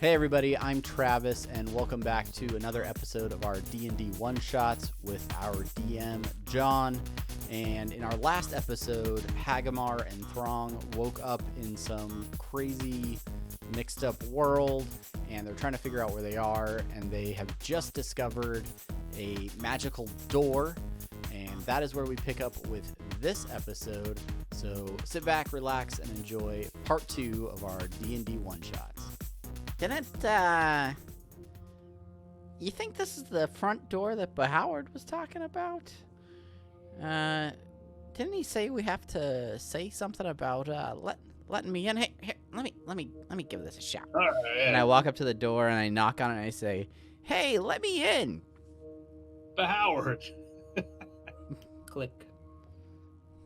Hey everybody, I'm Travis, and welcome back to another episode of our D&D one-shots with our DM, John. And in our last episode, Hagamar and Throng woke up in some crazy, mixed-up world, and they're trying to figure out where they are, and they have just discovered a magical door, and that is where we pick up with this episode. So sit back, relax, and enjoy part 2 of our D&D one-shots. Didn't, you think this is the front door that Howard was talking about? Didn't he say we have to say something about, letting me in? Hey, here, let me give this a shot. All right. And I walk up to the door and I knock on it and I say, hey, let me in. But Howard. Click.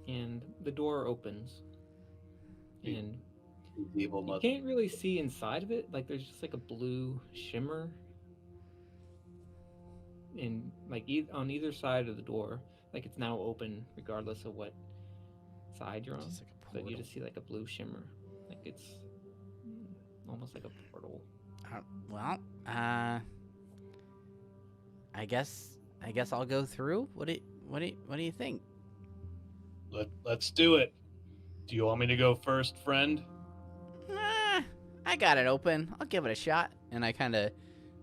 And the door opens. And Evil you mother. can't really see inside of it. Like, there's just like a blue shimmer. And like on either side of the door, like it's now open regardless of what side you're on. Just like a But you portal. just see like a blue shimmer. Like it's almost like a portal. I guess I'll go through. What do you think? Let's do it. Do you want me to go first, friend? I got it open. I'll give it a shot. And I kind of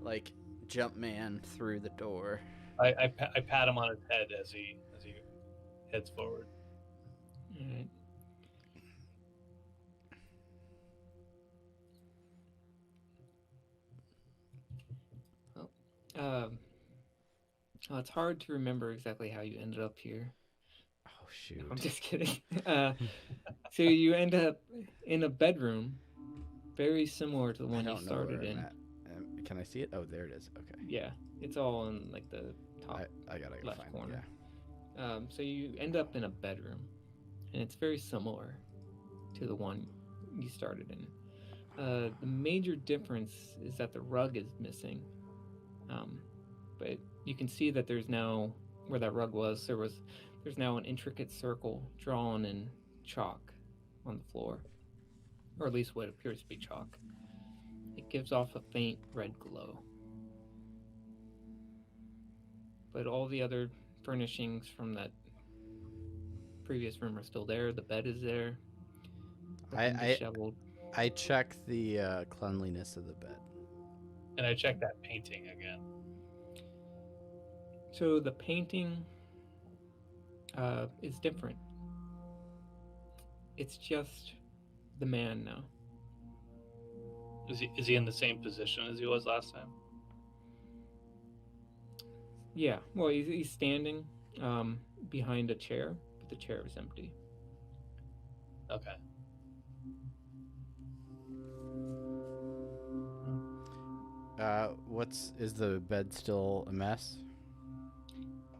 like jump man through the door. I pat him on his head as he heads forward. Alright. It's hard to remember exactly how you ended up here. Oh shoot! I'm just kidding. So you end up in a bedroom, very similar to the I one you don't know where started I'm in. at. Can I see it? Oh, there it is. Okay. Yeah, it's all in like the top. I gotta go left find corner. it. Yeah. So you end up in a bedroom, and it's very similar to the one you started in. The major difference is that the rug is missing. But you can see that there's now, where that rug was, there's now an intricate circle drawn in chalk on the floor. Or at least what appears to be chalk. It gives off a faint red glow. But all the other furnishings from that previous room are still there. The bed is there. Disheveled. I check the cleanliness of the bed. And I check that painting again. So the painting is different. It's just the man now. Is he in the same position as he was last time? Yeah, well, he's standing behind a chair, but the chair is empty. Okay. Is the bed still a mess?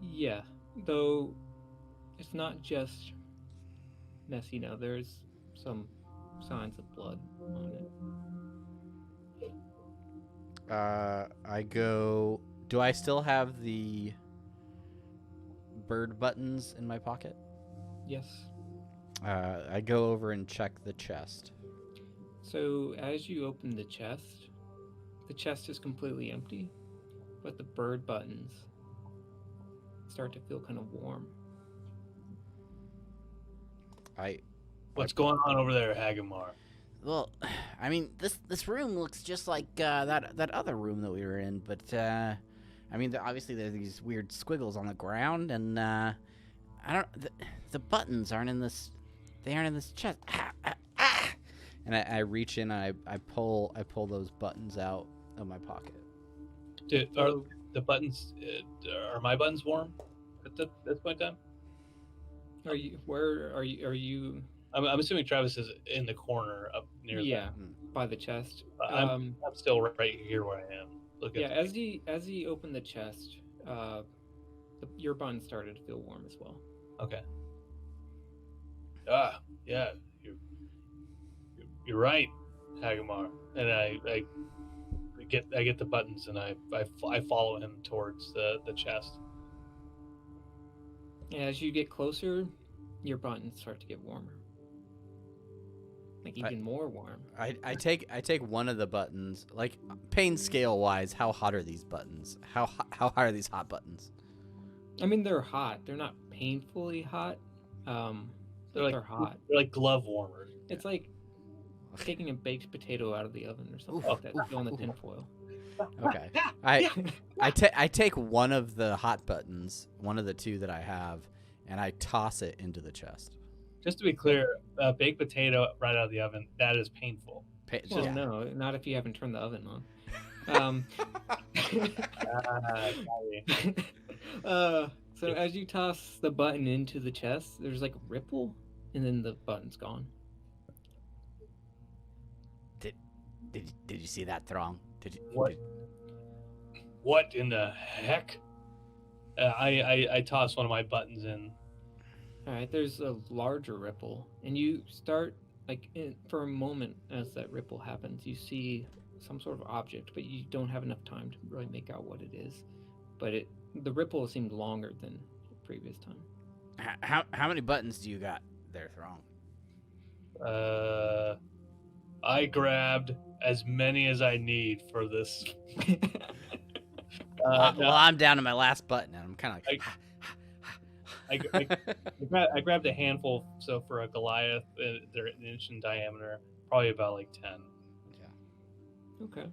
Yeah, though it's not just messy now. There's some signs of blood on it. I go. Do I still have the bird buttons in my pocket? Yes. I go over and check the chest. So as you open the chest is completely empty, but the bird buttons start to feel kind of warm. What's going on over there, Hagamar? Well, I mean, this room looks just like that other room that we were in, but I mean, obviously there's these weird squiggles on the ground, and I don't. The buttons aren't in this. They aren't in this chest. And I reach in and I pull those buttons out of my pocket. Are the buttons? Are my buttons warm at this point in time? Where are you? I'm assuming Travis is in the corner up near. Yeah, by the chest. I'm still right here where I am. Yeah, as he opened the chest, your buttons started to feel warm as well. Okay. Yeah, you're right, Hagamar. And I get the buttons and I follow him towards the chest. As you get closer, your buttons start to get warmer. like even more warm. I take one of the buttons. Like pain scale wise, how hot are these buttons? How hot are these hot buttons? I mean, they're hot. They're not painfully hot. They're hot. They're like glove warmers. It's like taking a baked potato out of the oven or something like that, still in the tinfoil. Okay. I take one of the hot buttons, one of the two that I have, and I toss it into the chest. Just to be clear, baked potato right out of the oven, that is painful. Well, no, not if you haven't turned the oven on. So as you toss the button into the chest, there's like a ripple, and then the button's gone. Did you see that, Throng? What in the heck? I toss one of my buttons in. All right, there's a larger ripple, and you start for a moment as that ripple happens, you see some sort of object, but you don't have enough time to really make out what it is. But the ripple seemed longer than the previous time. How many buttons do you got there, Throng? I grabbed as many as I need for this. Well, I'm down to my last button, and I'm kind of like. I grabbed a handful. So for a Goliath, they're an inch in diameter, probably about like 10. Okay.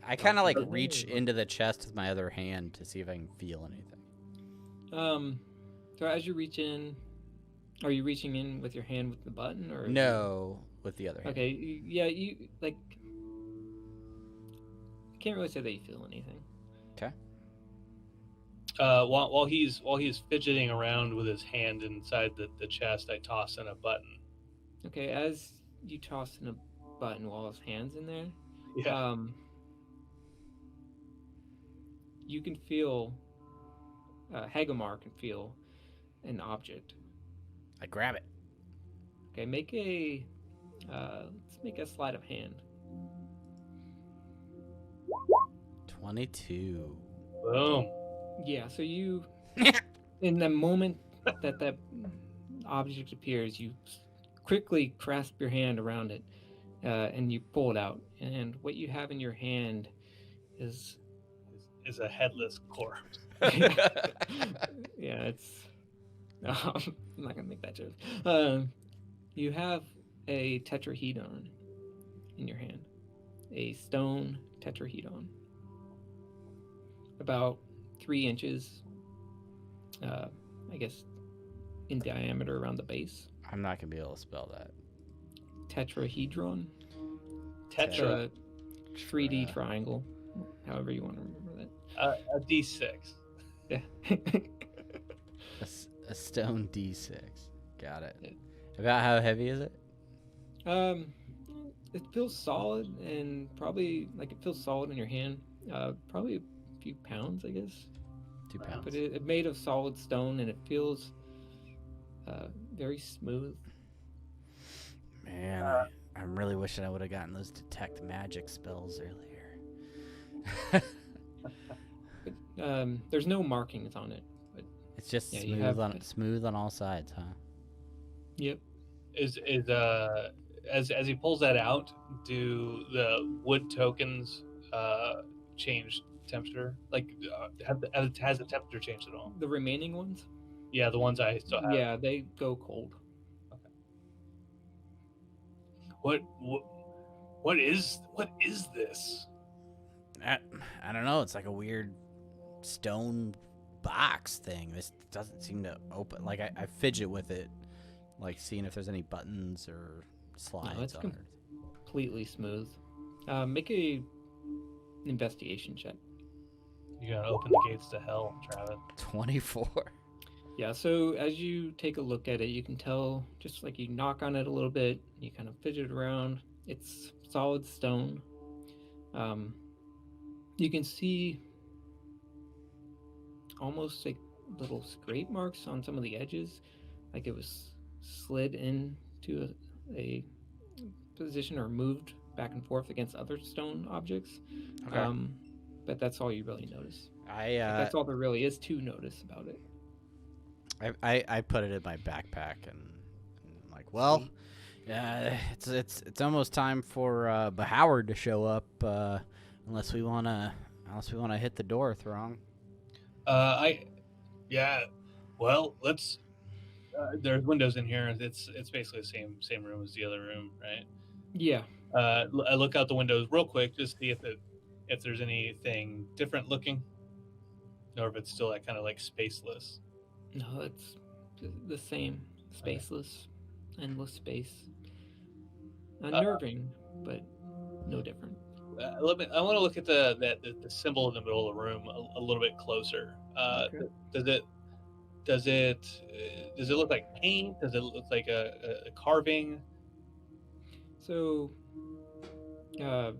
I kind of like reach into the chest with my other hand to see if I can feel anything. So as you reach in, are you reaching in with your hand with the button, or no, with the other hand? Okay, yeah, you like. I can't really say that you feel anything. Okay. While he's fidgeting around with his hand inside the chest, I toss in a button. Okay, as you toss in a button while his hand's in there, yeah. You can feel. Hagamar can feel an object. I grab it. Okay, let's make a sleight of hand. 22. Boom. Yeah, so you, in the moment that object appears, you quickly grasp your hand around it, and you pull it out. And what you have in your hand is a headless corpse. Yeah, it's. I'm not gonna make that joke. You have a tetrahedron in your hand, a stone tetrahedron, about 3 inches, I guess, in diameter around the base. I'm not gonna be able to spell that. Tetrahedron. Tetra. 3D triangle, however you want to remember that. A D6. Yeah. A stone D6. Got it. Yeah. About how heavy is it? It feels solid, and probably it feels solid in your hand. Probably a few pounds, I guess. 2 pounds. But it's made of solid stone, and it feels very smooth. Man, I'm really wishing I would have gotten those detect magic spells earlier. But, there's no markings on it. But it's just smooth on all sides, huh? Yep. Is as he pulls that out, do the wood tokens change temperature? Has the temperature changed at all? The remaining ones? Yeah, the ones I still have. Yeah, they go cold. Okay. What is this? I don't know. It's like a weird stone box thing. This doesn't seem to open. I fidget with it, seeing if there's any buttons or slides on it. Completely smooth. Make a investigation check. You're gonna open the gates to hell, Travis. 24. Yeah, so as you take a look at it, you can tell, just you knock on it a little bit, you kind of fidget around. It's solid stone. You can see almost little scrape marks on some of the edges, like it was slid into a position or moved back and forth against other stone objects. Okay. But that's all you really notice. That's all there really is to notice about it. I put it in my backpack and I'm like, well, It's almost time for Howard to show up. Unless we wanna hit the door, Throng. Yeah. Well, let's. There's windows in here. It's basically the same room as the other room, right? Yeah. I look out the windows real quick just to see if there's anything different looking, or if it's still that kind of like spaceless. No, it's the same. Spaceless, endless space. Unnerving, but no different. I want to look at the symbol in the middle of the room a little bit closer. Okay. Does it look like paint? Does it look like a carving? So, I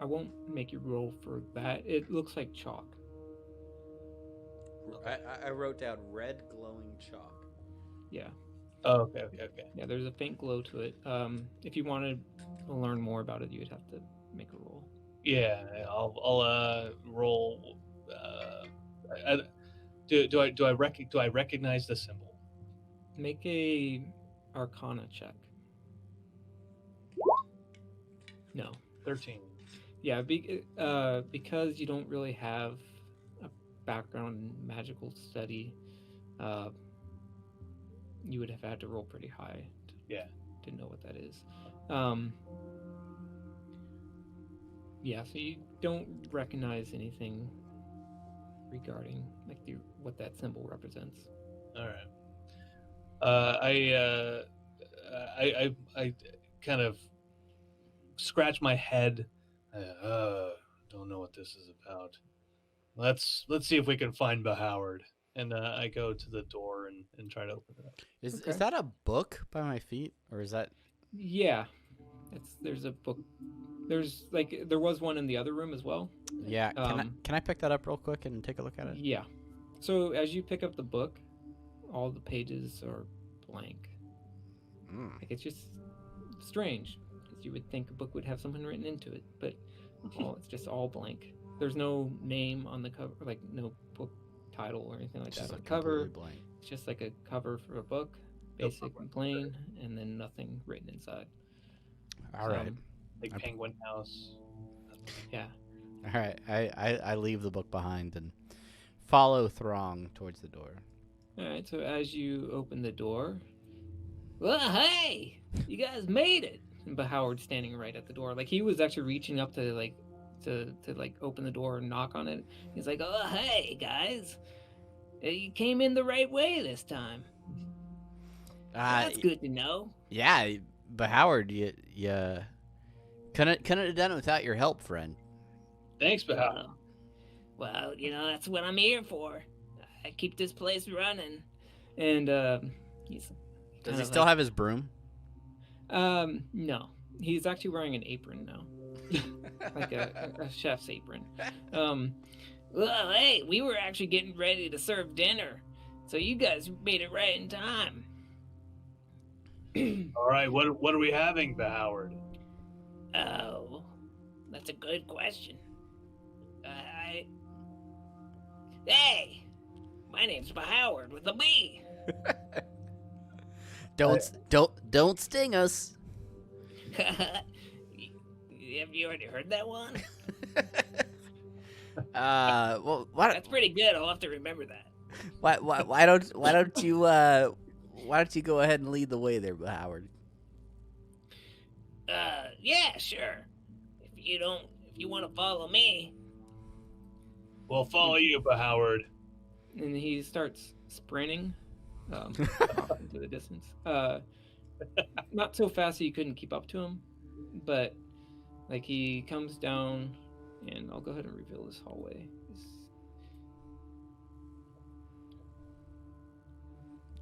won't make you roll for that. It looks like chalk. I wrote down red glowing chalk. Yeah. Oh, okay. Yeah, there's a faint glow to it. If you wanted to learn more about it, you would have to make a roll. Yeah, I'll roll. Do I recognize the symbol? Make a Arcana check. No. 13. Yeah, because you don't really have a background in magical study, you would have had to roll pretty high to know what that is. Yeah, so you don't recognize anything regarding like what that symbol represents. All right. I kind of scratch my head. Don't know what this is about. Let's see if we can find Howard. And I go to the door and try to open it up. Is Okay. that a book by my feet, or is that? Yeah, there's a book. There was one in the other room as well. Yeah. Can I pick that up real quick and take a look at it? Yeah. So as you pick up the book, all the pages are blank. Like it's just strange because you would think a book would have something written into it, but it's just all blank. There's no name on the cover, like no book title or anything like that. The cover, blank. it's just like a cover for a book, basic and plain, and then nothing written inside. All right. Like Penguin House. Yeah. All right. I leave the book behind and follow Throng towards the door. All right. So as you open the door, well, hey, you guys made it. But Howard's standing right at the door. Like he was actually reaching up to open the door and knock on it. He's like, "Oh, hey guys, you came in the right way this time. That's good to know." Yeah, but Howard, you couldn't have done it without your help, friend. Thanks, Howard. Well, that's what I'm here for. I keep this place running. And Does he still have his broom? No. He's actually wearing an apron now. Like a chef's apron. Well, hey, we were actually getting ready to serve dinner, so you guys made it right in time. All right, what are we having, Howard? Oh, that's a good question. Hey, my name's Howard with a B. Don't sting us. Have you already heard that one? Well, why? That's pretty good. I'll have to remember that. Why don't you go ahead and lead the way there, Howard? Yeah, sure. If you want to follow me. We'll follow you, Howard. And he starts sprinting off into the distance. Not so fast that you couldn't keep up to him, but like he comes down, and I'll go ahead and reveal this hallway.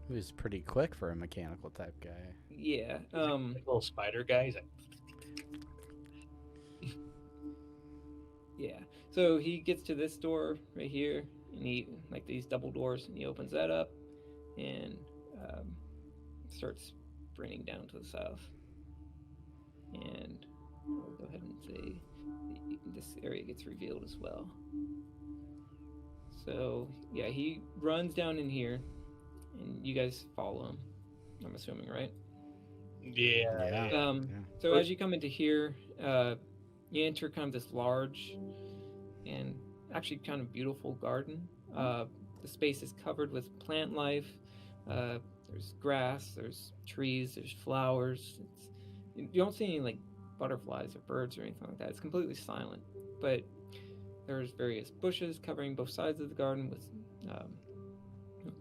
He was pretty quick for a mechanical type guy. Yeah. Like little spider guy. He's like... Yeah. So he gets to this door right here, and he like these double doors, and he opens that up, and starts sprinting down to the south. And I'll go ahead and say this area gets revealed as well. So yeah, he runs down in here, and you guys follow him. I'm assuming, right? Yeah. Yeah. So as you come into here, you enter kind of this large and actually kind of beautiful garden. The space is covered with plant life. There's grass, there's trees, there's flowers. You don't see any like butterflies or birds or anything like that. It's completely silent. But there's various bushes covering both sides of the garden with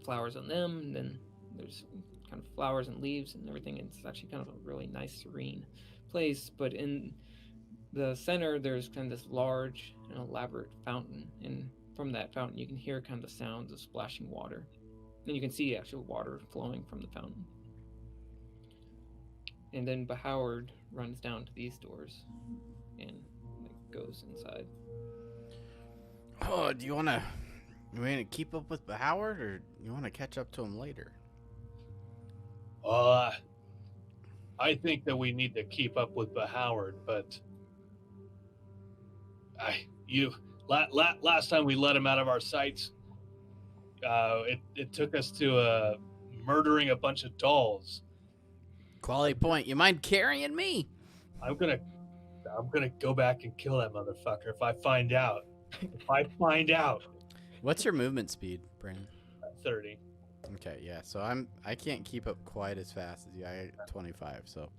flowers on them. And then there's kind of flowers and leaves and everything. It's actually kind of a really nice, serene place. But in the center, there's kind of this large and elaborate fountain. And from that fountain, you can hear kind of the sounds of splashing water. And you can see actual water flowing from the fountain. And then Bahoward runs down to these doors and goes inside. Oh, do you want to keep up with Howard, or you want to catch up to him later? I think that we need to keep up with Howard, but last time we let him out of our sights, it took us to murdering a bunch of dolls. Quality point. You mind carrying me? I'm gonna go back and kill that motherfucker if I find out. What's your movement speed, Brandon? 30. Okay, yeah. So I can't keep up quite as fast as you. I got 25, so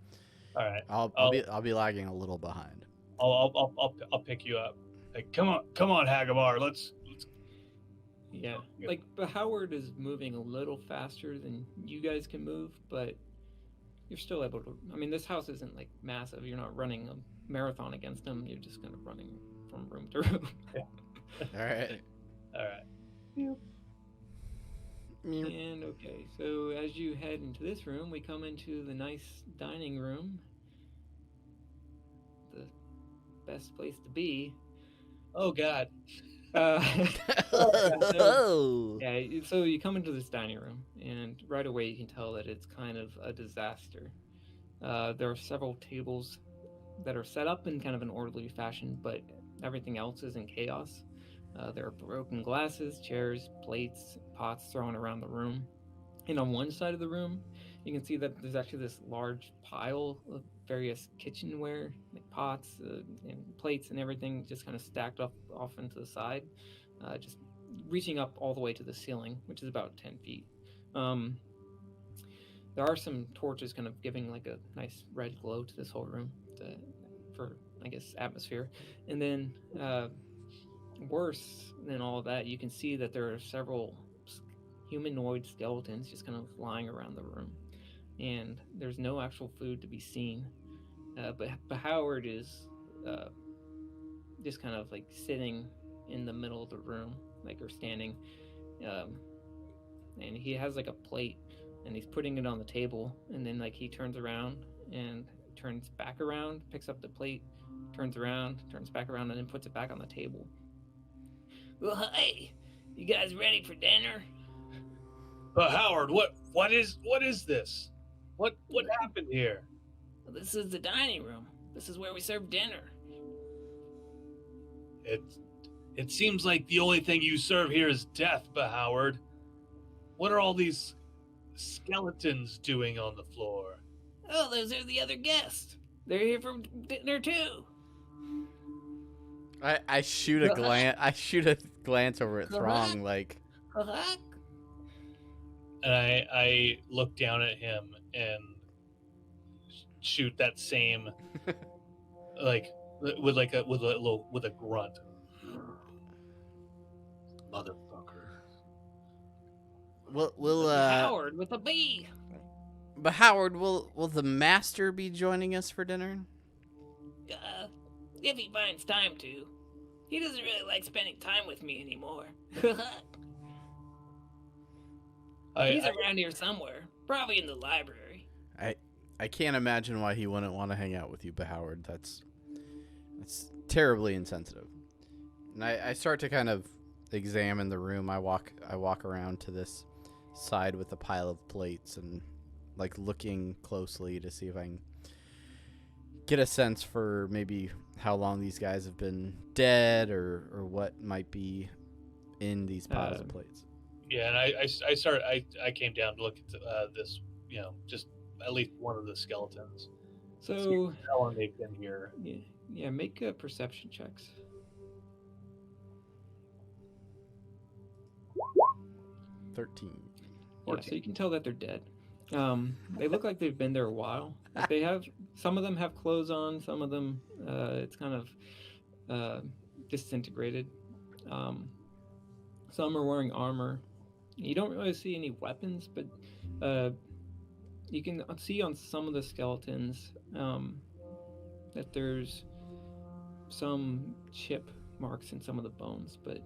All right. I'll be lagging a little behind. I'll pick you up. Like, come on, Hagamar. Let's. Yeah, like Howard is moving a little faster than you guys can move, but you're still able to. I mean, this house isn't like massive. You're not running a marathon against them. You're just kind of running from room to room. Yeah. All right. Yep. And okay, so as you head into this room, we come into the nice dining room. The best place to be. Oh God. So you come into this dining room, and right away you can tell that it's kind of a disaster. There are several tables that are set up in kind of an orderly fashion, but everything else is in chaos. There are broken glasses, chairs, plates, pots thrown around the room. And on one side of the room, you can see that there's actually this large pile of various kitchenware, like pots and plates and everything, just kind of stacked off into the side, just reaching up all the way to the ceiling, which is about 10 feet. There are some torches kind of giving like a nice red glow to this whole room for, I guess, atmosphere. And then worse than all of that, you can see that there are several humanoid skeletons just kind of lying around the room, and there's no actual food to be seen. But Howard is just kind of like sitting in the middle of the room, like, or standing, and he has like a plate, and he's putting it on the table, and then like he turns around and turns back around, picks up the plate, turns around, turns back around, and then puts it back on the table. Well, hey, you guys ready for dinner? Howard, what is this? What happened here? Well, this is the dining room. This is where we serve dinner. It seems like the only thing you serve here is death, Howard. What are all these skeletons doing on the floor? Oh, those are the other guests. They're here for dinner too. I shoot a glance. I shoot a glance over at Throng, like. And I look down at him and shoot that same, like, with a grunt. Motherfucker. Will Howard with a B. But Howard, will the master be joining us for dinner? If he finds time to. He doesn't really like spending time with me anymore. He's around here somewhere, probably in the library. I can't imagine why he wouldn't want to hang out with you, but Howard, that's terribly insensitive. And I start to kind of examine the room. I walk around to this side with a pile of plates and like looking closely to see if I can get a sense for maybe how long these guys have been dead or what might be in these piles of plates. Yeah, and I came down to look at this, just at least one of the skeletons. So How long they've been here? yeah, make perception checks. 13. Yeah, so you can tell that they're dead. They look like they've been there a while. Like they have, some of them have clothes on, some of them it's kind of disintegrated. Some are wearing armor. You don't really see any weapons, but you can see on some of the skeletons that there's some chip marks in some of the bones, but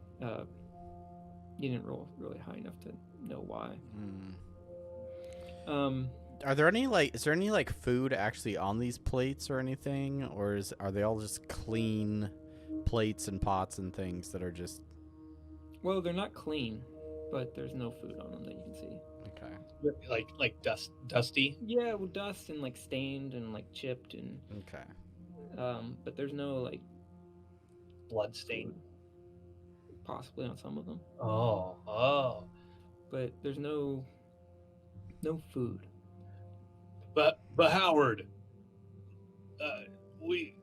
you didn't roll really high enough to know why. Are there any is there any food actually on these plates or anything, or are they all just clean plates and pots and things that are just? Well, they're not clean, but there's no food on them that you can see. Okay. Like dusty. Yeah, with dust and stained and chipped and. Okay. But there's no Blood stain. Possibly on some of them. Oh. But there's no food. But Howard, we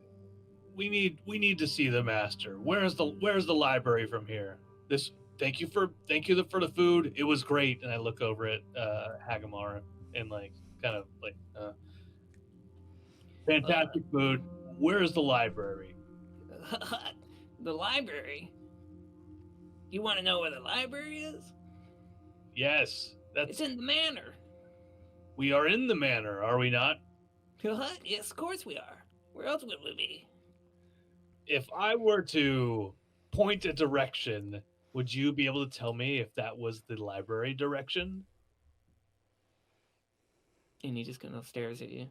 need to see the master. Where's the library from here? Thank you for the food. It was great. And I look over at Hagamar and fantastic food. Where's the library? The library? You want to know where the library is? Yes, It's in the manor. We are in the manor, are we not? Yes, of course we are. Where else would we be? If I were to point a direction, would you be able to tell me if that was the library direction? And he just kind of stares at you.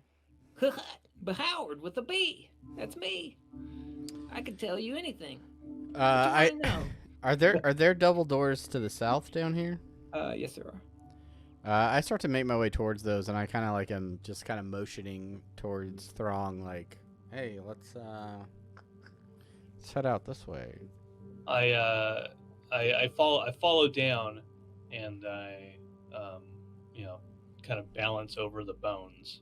But Howard with a B. That's me. I could tell you anything. I know. Are there double doors to the south down here? Yes, there are. I start to make my way towards those, and I kind of am just kind of motioning towards Throng, hey, let's head out this way. I follow down, and I kind of balance over the bones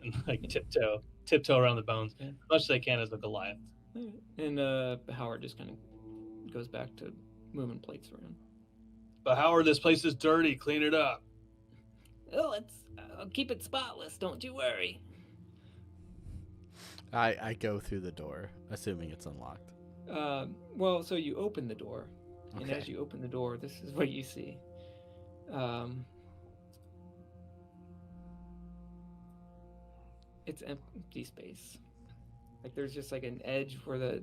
and tiptoe around the bones as much as I can as a Goliath. And Howard just kind of goes back to moving plates around. But Howard, this place is dirty. Clean it up. Oh, I'll keep it spotless. Don't you worry. I go through the door, assuming it's unlocked. Well, so you open the door, okay. And as you open the door, this is what you see. It's empty space. There's just an edge where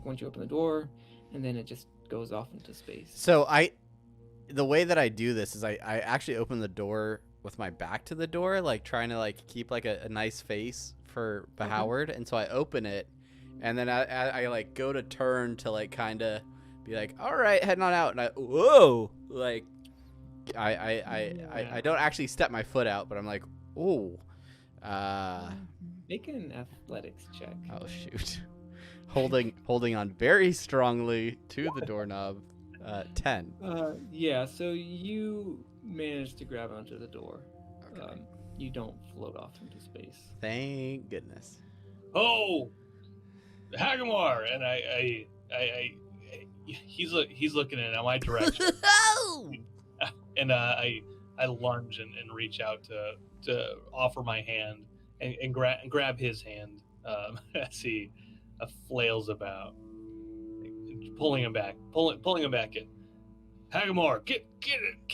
once you open the door, and then it just goes off into space. So the way that I do this is I actually open the door with my back to the door, trying to keep a nice face for Howard, and so I open it, and then I go to turn to kind of be all right, heading on out, and whoa, I don't actually step my foot out, but I'm ooh. Make an athletics check. Oh shoot. holding on very strongly to the doorknob. 10. Yeah, so you manage to grab onto the door. Okay. You don't float off into space. Thank goodness. Oh, Hagamar, and he's looking in my direction. And I lunge and reach out to offer my hand and grab his hand as he flails about, pulling him back in. Hagamar, get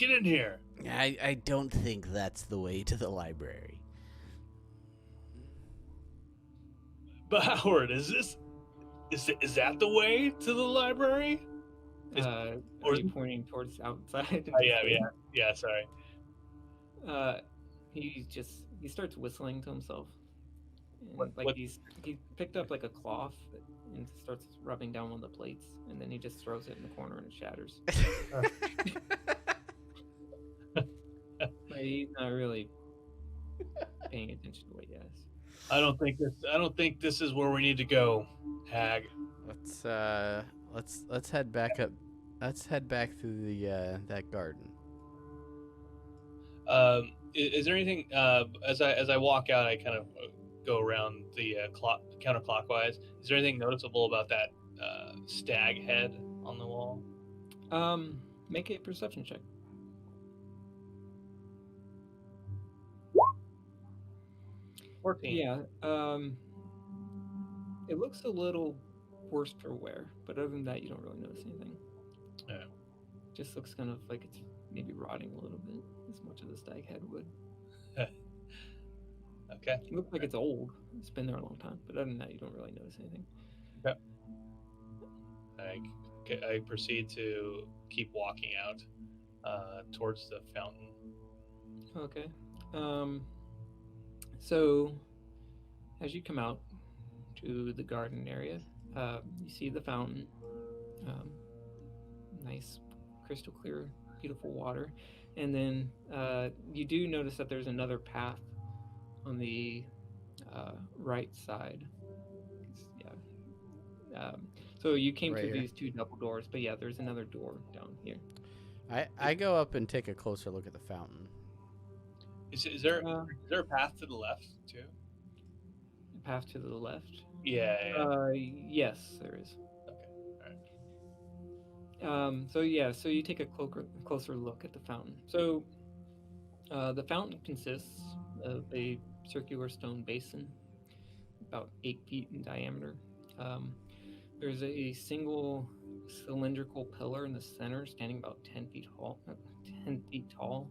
in here. I don't think that's the way to the library. But Howard, is that the way to the library? Are you pointing towards outside? Yeah. Sorry. He starts whistling to himself. And What? he picked up a cloth and starts rubbing down one of the plates, and then he just throws it in the corner and it shatters. But he's not really paying attention to what he has. I don't think this is where we need to go, Hag. Let's head back up. Let's head back through the that garden. Is there anything as I walk out? I kind of go around the counterclockwise. Is there anything noticeable about that stag head on the wall? Make a perception check. 14. Yeah. It looks a little worse for wear, but other than that, you don't really notice anything. Yeah. Just looks kind of like it's maybe rotting a little bit, as much as a stag head would. Okay. It looks like it's old. It's been there a long time, but other than that, you don't really notice anything. Okay. I proceed to keep walking out towards the fountain. Okay. So as you come out to the garden area, you see the fountain. Nice, crystal clear, beautiful water. And then you do notice that there's another path on the right side. Yeah. So you came Right through here. these two double doors, but yeah, there's another door down here. I go up and take a closer look at the fountain. Is there a path to the left too? Path to the left. Yeah. Yes, there is. Okay. All right. So you take a closer look at the fountain. So the fountain consists of a circular stone basin, about 8 feet in diameter. There's a single cylindrical pillar in the center, standing about 10 feet tall,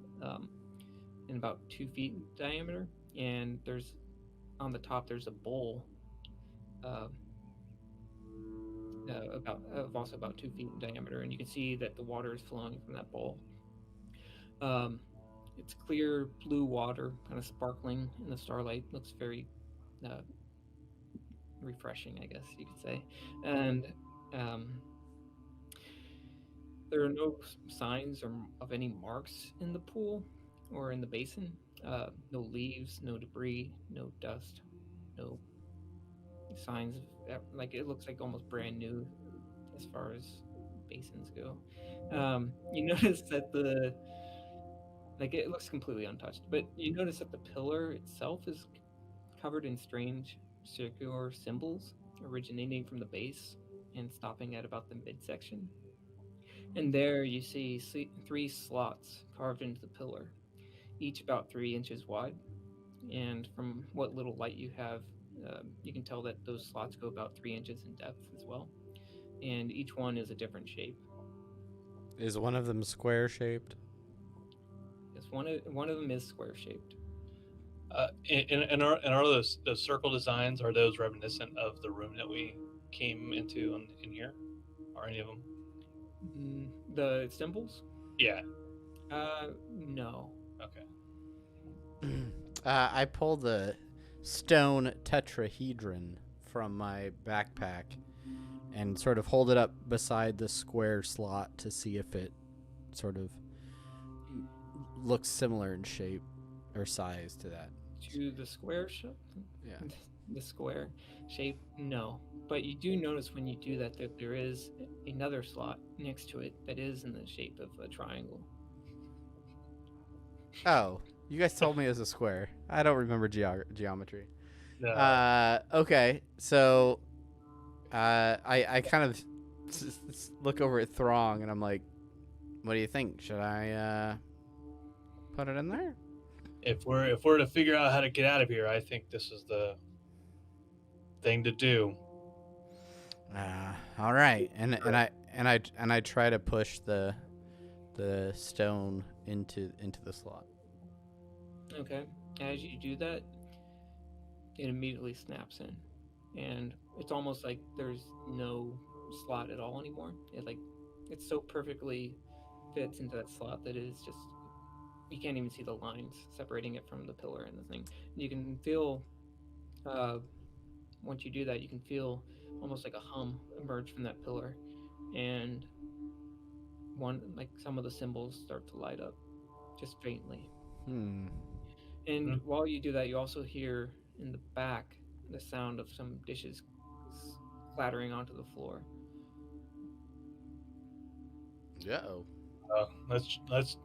and about 2 feet in diameter. And there's on the top there's a bowl, also about 2 feet in diameter, and you can see that the water is flowing from that bowl. It's clear blue water, kind of sparkling in the starlight. Looks very refreshing, I guess you could say. And there are no signs of any marks in the pool or in the basin. No leaves, no debris, no dust, no signs of, like, it looks like almost brand new as far as basins go. You notice that it looks completely untouched, but you notice that the pillar itself is covered in strange circular symbols originating from the base and stopping at about the midsection. And there you see 3 slots carved into the pillar, each about 3 inches wide. And from what little light you have, you can tell that those slots go about 3 inches in depth as well. And each one is a different shape. Is one of them square shaped? Yes, one of them is square shaped. And are those circle designs, are those reminiscent of the room that we came into in here? Are any of them? The symbols? Yeah. No. Okay. I pull the stone tetrahedron from my backpack and sort of hold it up beside the square slot to see if it sort of looks similar in shape or size to that. To the square shape? Yeah. The square shape? No. But you do notice when you do that there is another slot next to it that is in the shape of a triangle. Oh, you guys told me it was a square. I don't remember geometry. No. Okay, so I kind of look over at Throng and I'm like, what do you think? Should I put it in there? If we're to figure out how to get out of here, I think this is the thing to do. All right, and I try to push the stone into the slot. Okay. As you do that, it immediately snaps in, and it's almost like there's no slot at all anymore. It so perfectly fits into that slot that it is just, you can't even see the lines separating it from the pillar and the thing. You can feel, once you do that, you can feel almost like a hum emerge from that pillar, and some of the symbols start to light up, just faintly. And while you do that, you also hear in the back the sound of some dishes clattering onto the floor. Uh-oh. Let's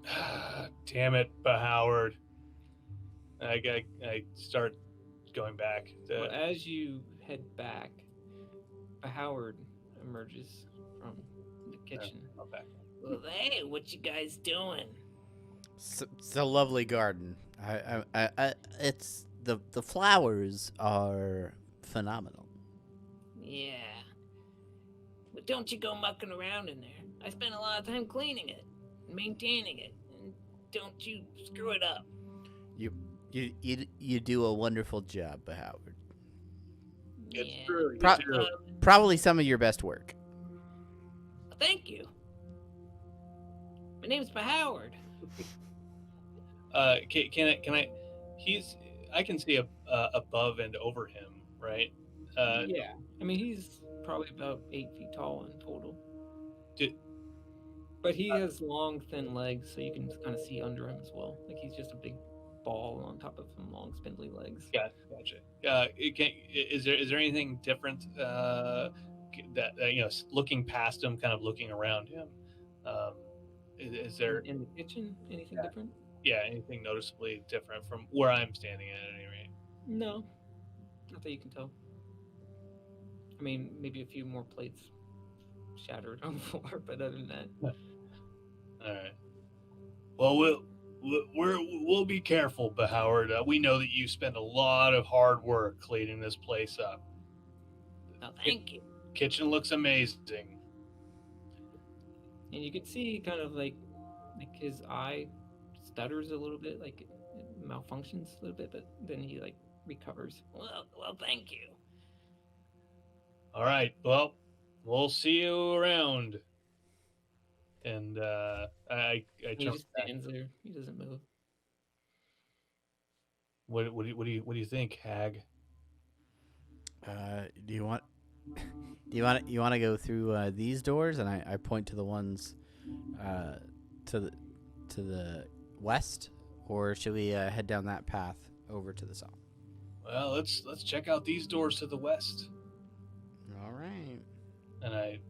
damn it, Howard. I start going back. Well, as you head back, Howard emerges from the kitchen. I'll back. Well, hey, what you guys doing? It's a lovely garden. It's the flowers are phenomenal. Yeah. But don't you go mucking around in there. I spent a lot of time cleaning it, maintaining it, and don't you screw it up. You do a wonderful job, Howard. It's Yeah. true. Pro- You do. Probably some of your best work. Thank you. My name's Howard. Can I? I can see above and over him, right? Yeah, I mean he's probably about 8 feet tall in total. Did- But he has long, thin legs, so you can kind of see under him as well. Like he's just a big ball on top of some long, spindly legs. Gotcha. Is there anything different that looking past him, kind of looking around him? Is there In the kitchen, anything different? anything noticeably different from where I'm standing at any rate? No, not that you can tell. I mean, maybe a few more plates shattered on the floor, but other than that, All right. Well, we'll be careful, but Howard, we know that you spend a lot of hard work cleaning this place up. Well, thank you. Kitchen looks amazing. and you can see kind of like his eye stutters a little bit, like it malfunctions a little bit, but then he like recovers. Well, thank you. All right. Well, we'll see you around. And I He jump just back. stands there. He doesn't move. What do you think, Hag? Do you want to go through these doors? And I point to the ones to the west, or should we head down that path over to the south? Well, let's check out these doors to the west. All right. And I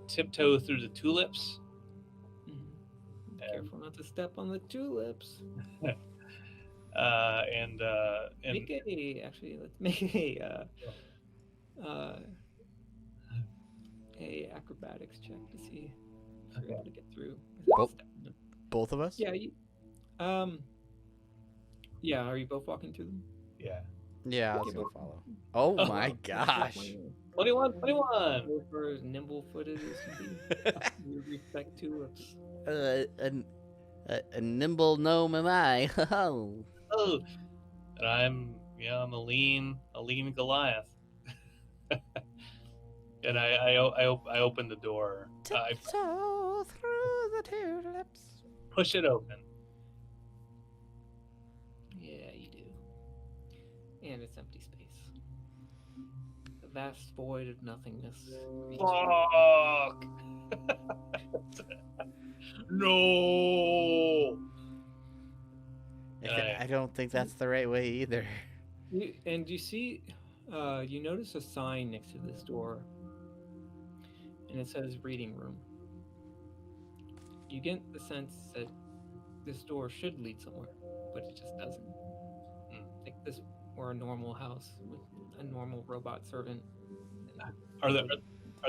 tiptoe through the tulips. Be careful not to step on the tulips. And Make let's make a acrobatics check to see if you're able to get through. Both- Both of us? Yeah. Yeah. Are you both walking through them? yeah. Yeah, I'll Okay, still both. follow. Oh Oh, my gosh. 21. Go for as nimble footed as can be. You respect tulips. A nimble gnome am I. Oh. Oh, and I'm a lean Goliath. And I open the door. I Tiptoe through the tulips. push it open. Yeah, you do. And it's empty space. A vast void of nothingness. reaches Fuck! No! I don't think that's the right way either. And you see, you notice a sign next to this door, and it says reading room. You get the sense that this door should lead somewhere, but it just doesn't. Like this were a normal house with a normal robot servant. Are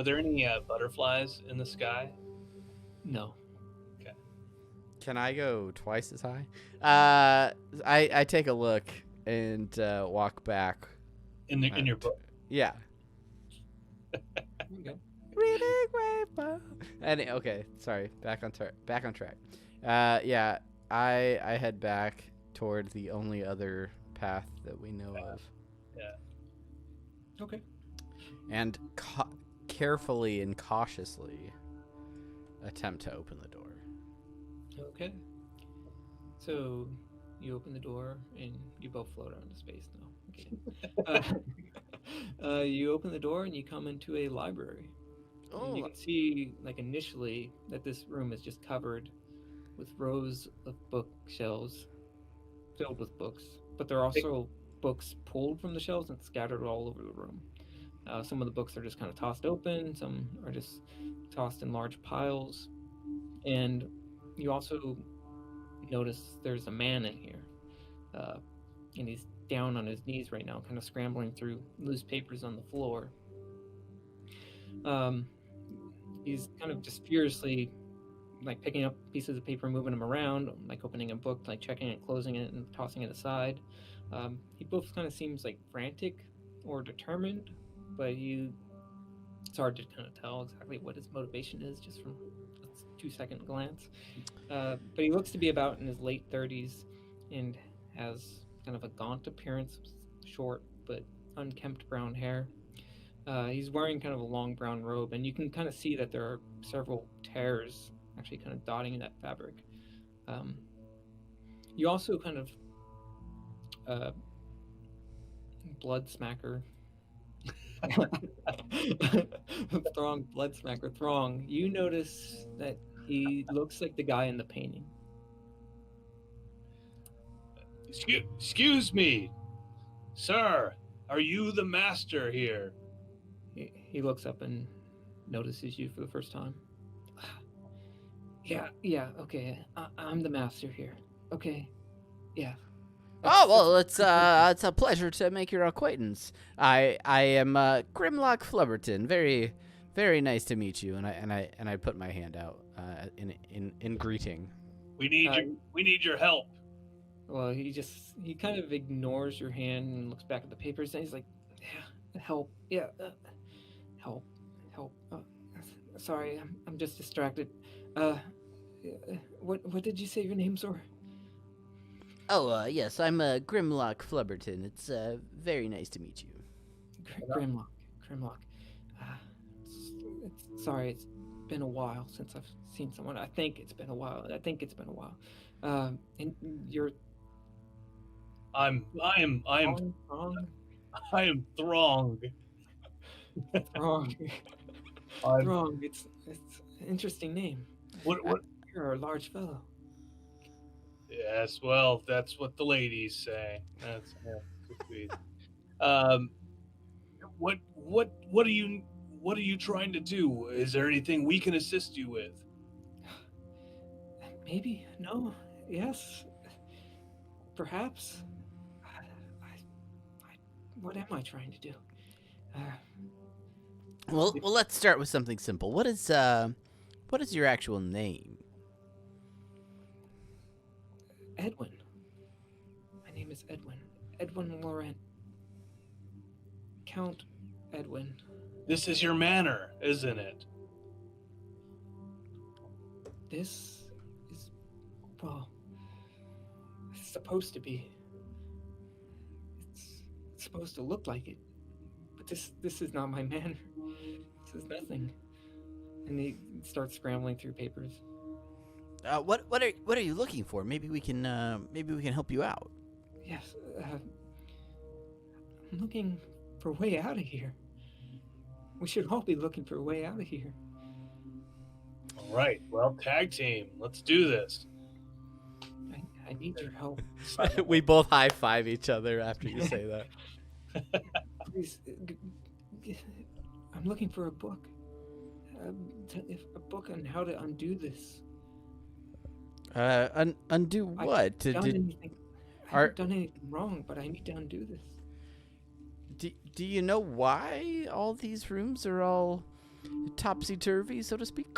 there any butterflies in the sky? No. Can I go twice as high? I take a look and walk back. In your book? Yeah. Okay. Reading rainbow. And okay, sorry. Back on track. Yeah. I head back toward the only other path that we know of, Okay. and carefully and cautiously attempt to open the door. Okay. So you open the door and you both float out into space now. Okay. You open the door and you come into a library. And you can see, like, initially that this room is just covered with rows of bookshelves filled with books, but there are also books pulled from the shelves and scattered all over the room. Some of the books are just kind of tossed open, some are just tossed in large piles, and you also notice there's a man in here, and he's down on his knees right now, kind of scrambling through loose papers on the floor. He's kind of just furiously like picking up pieces of paper, moving them around, like opening a book, like checking it, closing it, and tossing it aside. He both kind of seems like frantic or determined, but it's hard to kind of tell exactly what his motivation is just from a 2-second glance. But he looks to be about in his late 30s and has kind of a gaunt appearance, short but unkempt brown hair. He's wearing kind of a long brown robe, and you can kind of see that there are several tears actually kind of dotting that fabric. You also kind of blood smacker Throng, you notice that he looks like the guy in the painting. Excuse me, sir. Are you the master here? He looks up and notices you for the first time. Yeah, okay. I'm the master here. Okay, yeah. Oh, well, it's a pleasure to make your acquaintance. I am Grimlock Flubberton. Very, very nice to meet you. And I put my hand out in greeting. We need your help. Well, he kind of ignores your hand and looks back at the papers, and he's like, "Yeah, help, yeah, help. Sorry, I'm just distracted. What did you say your names were?" Oh, yes, I'm Grimlock Flubberton. It's very nice to meet you. Grimlock. Sorry, it's been a while since I've seen someone. I think it's been a while. And you're. I am Wrong. Throng. Wrong. Wrong. It's an interesting name. What? You're a large fellow. Yes, well, that's what the ladies say. That's sweet. What are you trying to do? Is there anything we can assist you with? Maybe. No. Yes. Perhaps. What am I trying to do? Well, let's start with something simple. What is your actual name? Edwin. My name is Edwin. Edwin Laurent. Count Edwin. This is your manor, isn't it? This is, well, it's supposed to be. It's supposed to look like it. But this is not my manor. This is nothing. And he starts scrambling through papers. What are you looking for? Maybe we can help you out. Yes, I'm looking for a way out of here. We should all be looking for a way out of here. All right. Well, tag team. Let's do this. I need your help. We both high five each other after you say that. Please, I'm looking for a book. A book on how to undo this. Undo what? I haven't done anything wrong, but I need to undo this. Do you know why all these rooms are all topsy-turvy, so to speak?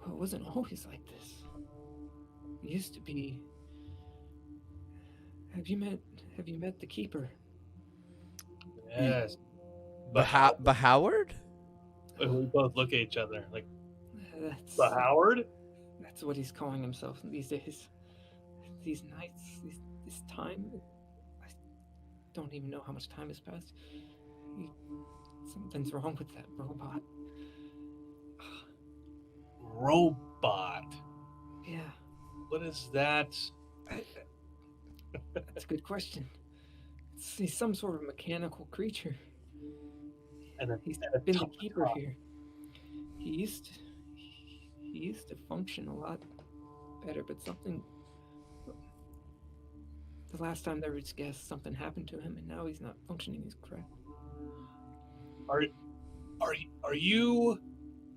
Well, it wasn't always like this. It used to be. Have you met the keeper? Yes. Howard? We both look at each other like, That's the Howard? That's what he's calling himself these days. These nights, this time. I don't even know how much time has passed. Something's wrong with that robot. Robot? Yeah. What is that? That's a good question. He's some sort of mechanical creature. He's been the keeper here. He used to function a lot better, but something. The last time there was guests, something happened to him, and now he's not functioning as correct. Are you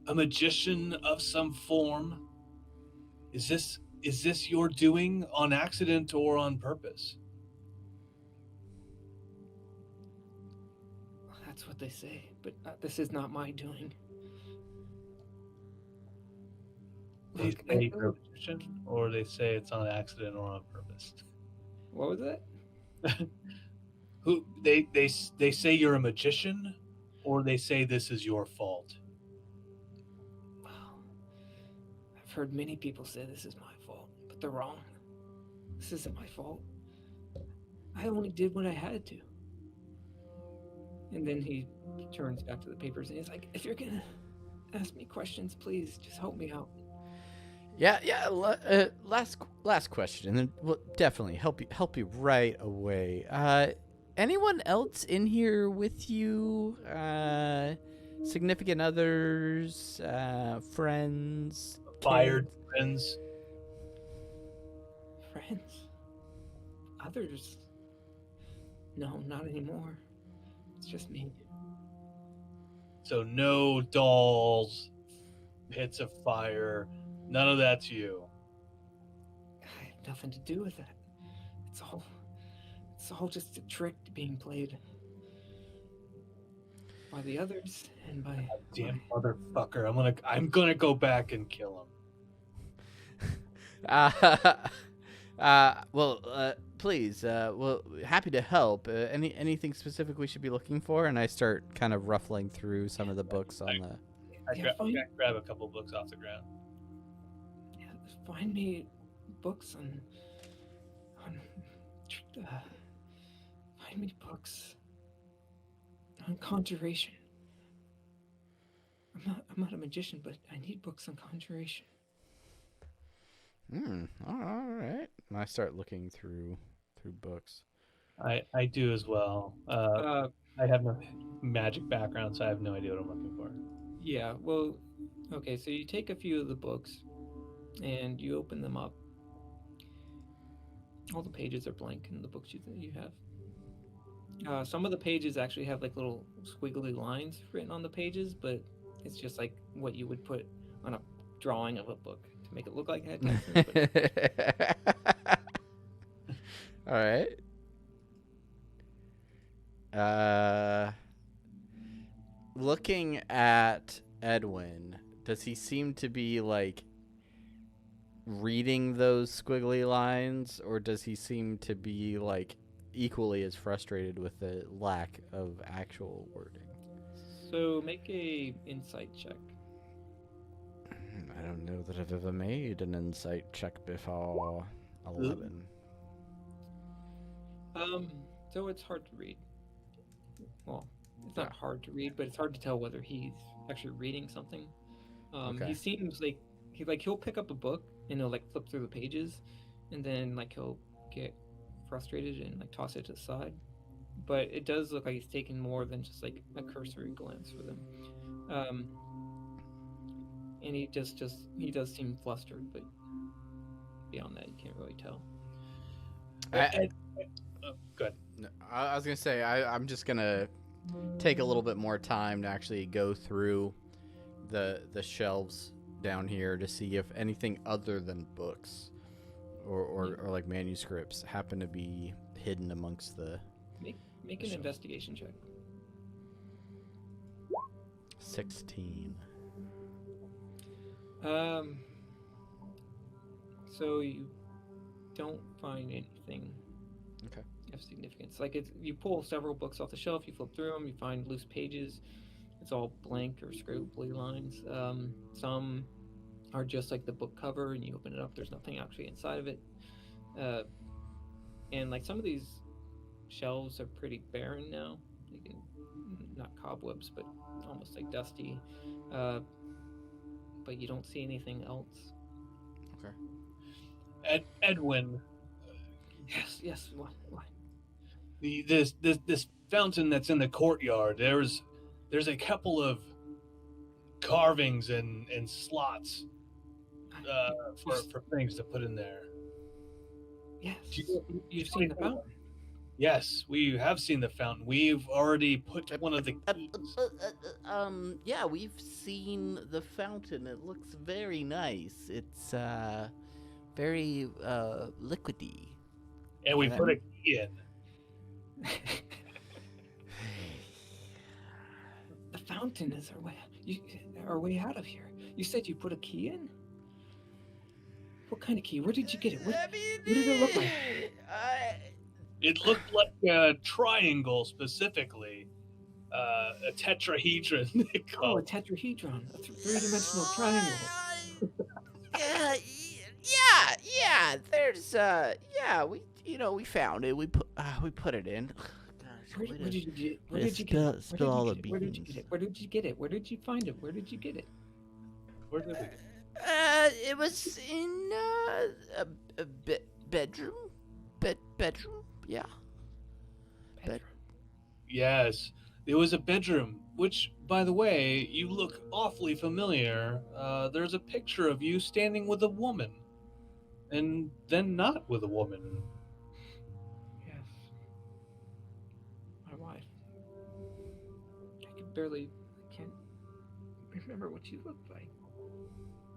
a magician of some form? Is is this your doing on accident or on purpose? That's what they say, but this is not my doing. They Look, say you're a magician, or they say it's on accident or on purpose? what was that? Who they say you're a magician, or they say this is your fault? Well, I've heard many people say this is my fault, but they're wrong. This isn't my fault. I only did what I had to. And then he turns back to the papers and he's like, if you're gonna ask me questions, please just help me out. Yeah. Last question, and then we'll definitely help you right away. Anyone else in here with you? Significant others, friends, Fired kids? friends. Friends? Others? No, not anymore. It's just me. So no dolls, pits of fire, none of that's you. I have nothing to do with that. It's all just a trick being played by the others and by Damn motherfucker! I'm gonna go back and kill him. Please. Well, happy to help. Anything specific we should be looking for? And I start kind of ruffling through some of the books on the. I grab a couple books off the ground. Yeah, find me books on find me books on conjuration. I'm not a magician, but I need books on conjuration. All right. And I start looking through books. I do as well. I have no magic background, so I have no idea what I'm looking for. Yeah, well, okay, so you take a few of the books and you open them up. All the pages are blank in the books you have. Some of the pages actually have like little squiggly lines written on the pages, but it's just like what you would put on a drawing of a book to make it look like it had text. All right. Looking at Edwin, does he seem to be like reading those squiggly lines, or does he seem to be like equally as frustrated with the lack of actual wording? So make a insight check. I don't know that I've ever made an insight check before. 11. So it's hard to read. Well, it's not hard to read, but it's hard to tell whether he's actually reading something. Okay. He seems like he'll pick up a book and he'll like flip through the pages, and then like he'll get frustrated and like toss it to the side. But it does look like he's taking more than just like a cursory glance for them. And he does seem flustered, but beyond that, you can't really tell. Good. I was gonna say I'm just gonna take a little bit more time to actually go through the shelves down here to see if anything other than books or like manuscripts happen to be hidden amongst the. Make an investigation check. 16. So you don't find anything Okay. of significance. Like you pull several books off the shelf, you flip through them, you find loose pages. It's all blank or scribbly lines. Some are just like the book cover, and you open it up. There's nothing actually inside of it. And like some of these shelves are pretty barren now. Not cobwebs, but almost like dusty. But you don't see anything else. Okay. Edwin. Yes. What? This fountain that's in the courtyard. There's a couple of carvings and slots for things to put in there. Yes. You've seen the fountain. Yes, we have seen the fountain. We've already put one of the keys. Yeah, we've seen the fountain. It looks very nice. It's very liquidy. And we Yeah. put a key in. The fountain is our way out of here. You said you put a key in? What kind of key? Where did you get it? What did it look like? It looked like a triangle specifically. A tetrahedron. they Oh, call a it. tetrahedron, a three-dimensional triangle. Yeah. There's we found it. We put it in. Gosh, Where did you get it? Where way did to you get it? spill all the Where did you beans. get it? Where did you get it? Where did you find it? Where did you get it? Where did we? It was in a bedroom. Bedroom. Yeah. Bedroom. Yes, it was a bedroom. Which, by the way, you look awfully familiar. There's a picture of you standing with a woman, and then not with a woman. Yes. My wife. I can't remember what she looked like.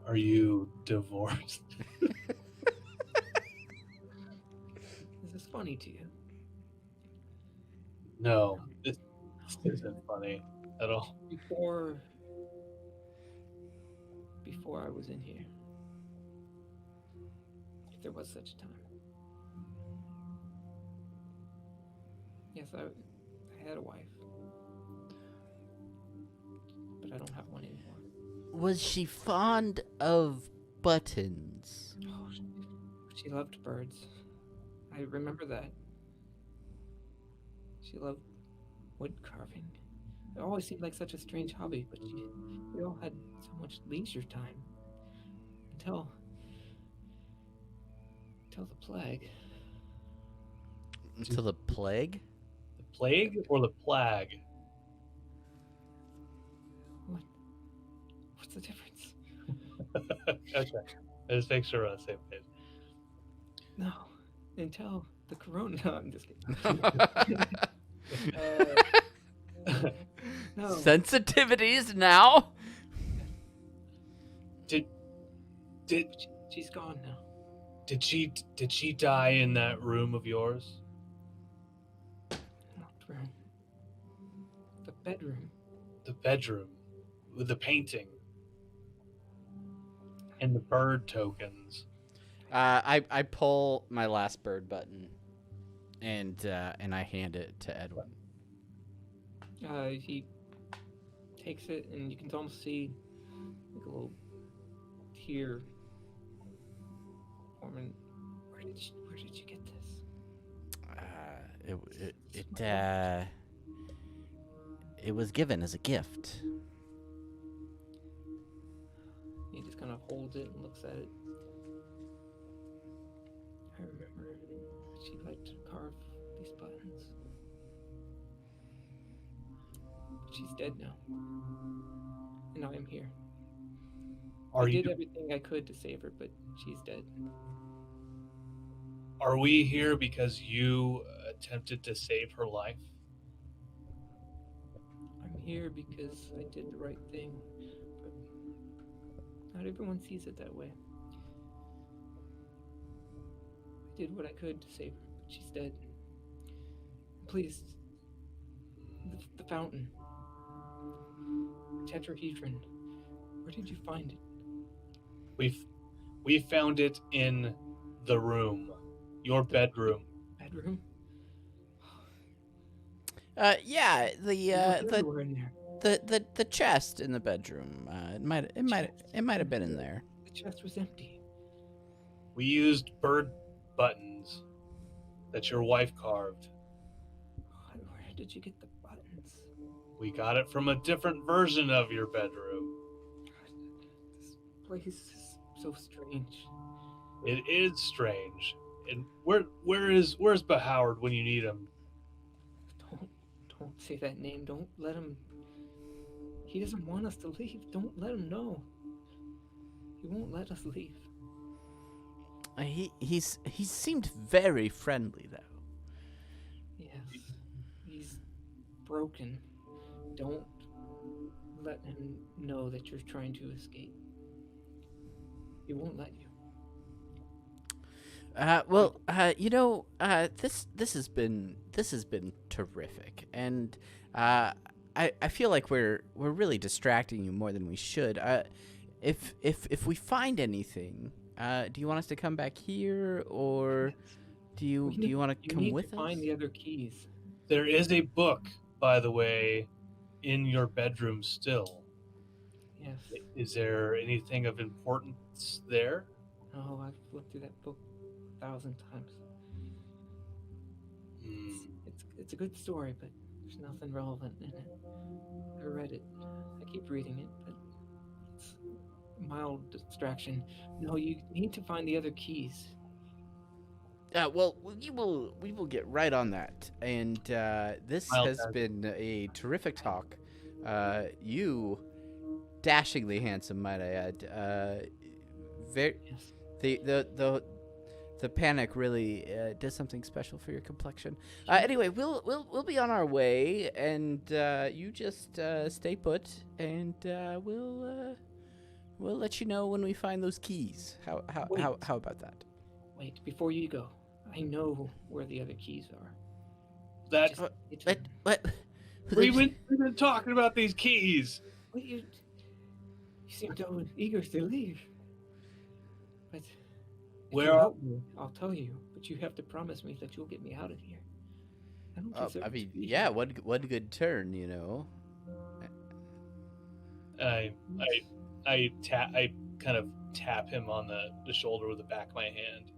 Are you divorced? Is this funny to you? No, this isn't funny at all. Before I was in here, if there was such a time. Yes, I had a wife, but I don't have one anymore. Was she fond of buttons? Oh, she loved birds. I remember that. She loved wood carving. It always seemed like such a strange hobby, but we all had so much leisure time until the plague. Until the plague? The plague or the plague? What's the difference? Okay, I just make sure we're on the same page. No, until the corona. No, I'm just kidding. No. Sensitivities now? Did She's gone now. did she die in that room of yours? Locked room. The bedroom. The bedroom with the painting and the bird tokens. I pull my last bird button and I hand it to Edwin. He takes it, and you can almost see like a little tear forming. Where did you get this? It was given as a gift. He just kind of holds it and looks at it. I remember she liked to carve these buttons. But she's dead now. And I am here. I did everything I could to save her, but she's dead. Are we here because you attempted to save her life? I'm here because I did the right thing, but not everyone sees it that way. I did what I could to save her, but she's dead. Please, the fountain, tetrahedron, where did you find it? We found it in the room, your bedroom. Bedroom? Yeah, Everywhere in there. the chest in the bedroom. It might have been in there. The chest was empty. We used bird buttons that your wife carved. Where did you get the buttons? We got it from a different version of your bedroom. This place is so strange. It is strange. And where's Bahoward when you need him? Don't say that name. Don't let him. He doesn't want us to leave. Don't let him know. He won't let us leave. He seemed very friendly though. Yes, he's broken. Don't let him know that you're trying to escape. He won't let you. This has been terrific, and I feel like we're really distracting you more than we should. If we find anything, do you want us to come back here, or do you want to You come need with to us? find the other keys. There is a book, by the way, in your bedroom still. Yes. Is there anything of importance there? Oh, I've looked through that book 1,000 times. It's a good story, but there's nothing relevant in it. I read it. I keep reading it, but it's a mild distraction. No, you need to find the other keys. Well, we will get right on that. And this Mild has hazard. been a terrific talk. You, dashingly handsome, might I add. Very Yes. the panic really does something special for your complexion. Anyway, we'll be on our way, and you just stay put, and we'll let you know when we find those keys. How Wait. about that? Wait, before you go, I know where the other keys are. That Just get to What? them. we've been talking about these keys. What you seem so eager to leave. But if Where you are- help me, I'll tell you. But you have to promise me that you'll get me out of here. I don't deserve I to mean, be yeah, here. one good turn, you know. I kind of tap him on the shoulder with the back of my hand,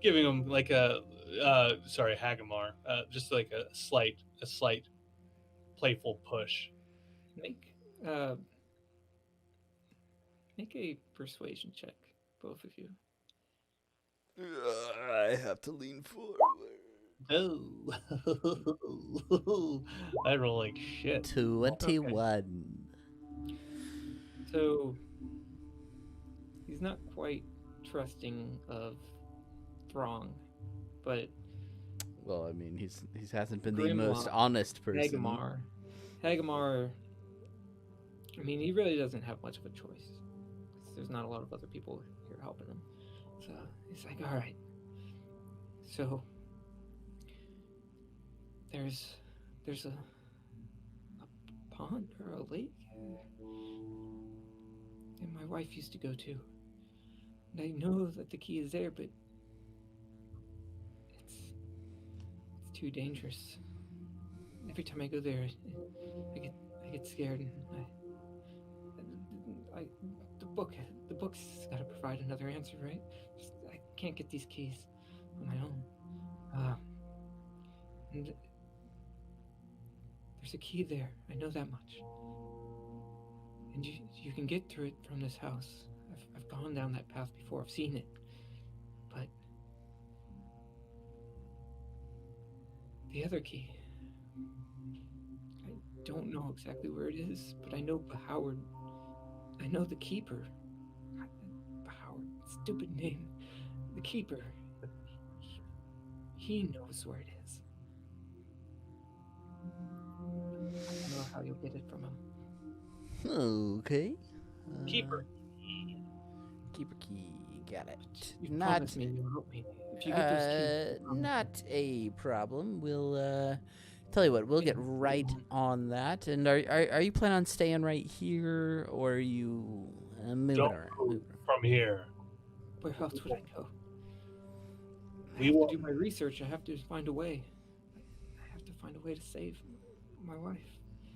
giving him like a Hagamar, just like a slight playful push. Make a persuasion check, both of you. I have to lean forward. Oh, I roll like shit. 21. So he's not quite trusting of Throng, but Well, I mean, he hasn't been the most Grimlock, honest person. Hagamar. I mean, he really doesn't have much of a choice. 'Cause there's not a lot of other people here helping him. So he's like, all right. So there's a pond or a lake that my wife used to go to. And I know that the key is there, but it's too dangerous. Every time I go there, I get scared, and the book's got to provide another answer, right? I can't get these keys on my own. And there's a key there. I know that much. And you can get through it from this house. I've gone down that path before. I've seen it. But the other key, I don't know exactly where it is, but I know Howard. I know the keeper. Howard, stupid name. The keeper. He knows where it is. I don't know how you'll get it from him. Okay. Keeper. Keeper key. Got it. You Not promise me you'll help me. If you get those keys, you promise. not a problem. We'll tell you what. We'll get right on that. And are you planning on staying right here, or are you moving Don't around? move from here. Where else would I go? I We have will- to do my research. I have to find a way. I have to find a way to save my wife.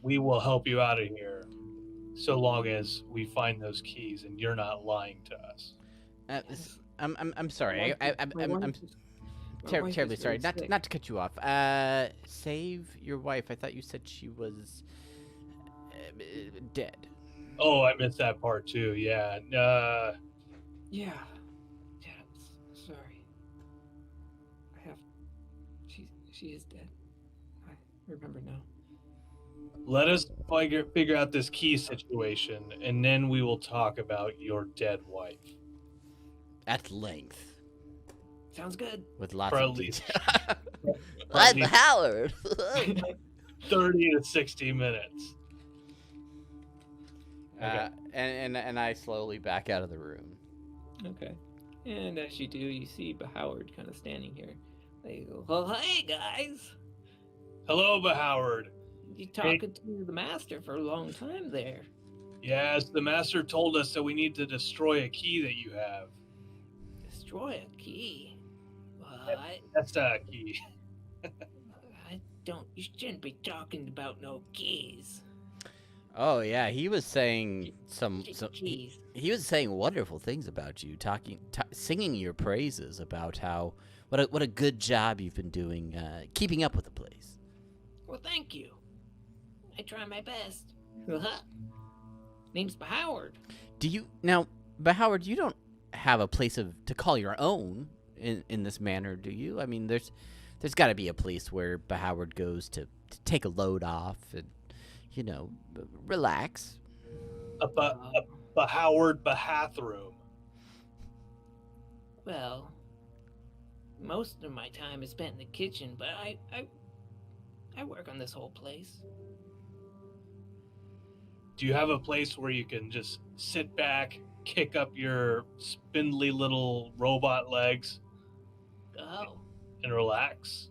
We will help you out of here, so long as we find those keys and you're not lying to us. Yes. I'm sorry. I'm terribly sorry. Not to cut you off. Save your wife. I thought you said she was dead. Oh, I missed that part too. Yeah. Yeah. Sorry. She is dead. I remember now. Let us figure out this key situation, and then we will talk about your dead wife. At length. Sounds good. With lots For of at least- detail. for at I'm least Howard. 30 to 60 minutes. And I slowly back out of the room. Okay. And as you do, you see Howard kind of standing here. Like, Well, hey, guys. Hello, Howard. You talking to the master for a long time there. Yes, the master told us that we need to destroy a key that you have. Destroy a key? What? That's a key. I don't... You shouldn't be talking about no keys. Oh yeah, he was saying Keys. he was saying wonderful things about you, singing your praises about how what a good job you've been doing, keeping up with the place. Well, thank you. I try my best. Name's Howard. Do you now, but Howard, you don't have a place to call your own in this manner, do you? I mean, there's got to be a place where Howard goes to take a load off and relax. A Howard bathroom. Well, most of my time is spent in the kitchen, but I work on this whole place. Do you have a place where you can just sit back, kick up your spindly little robot legs, Oh, and relax?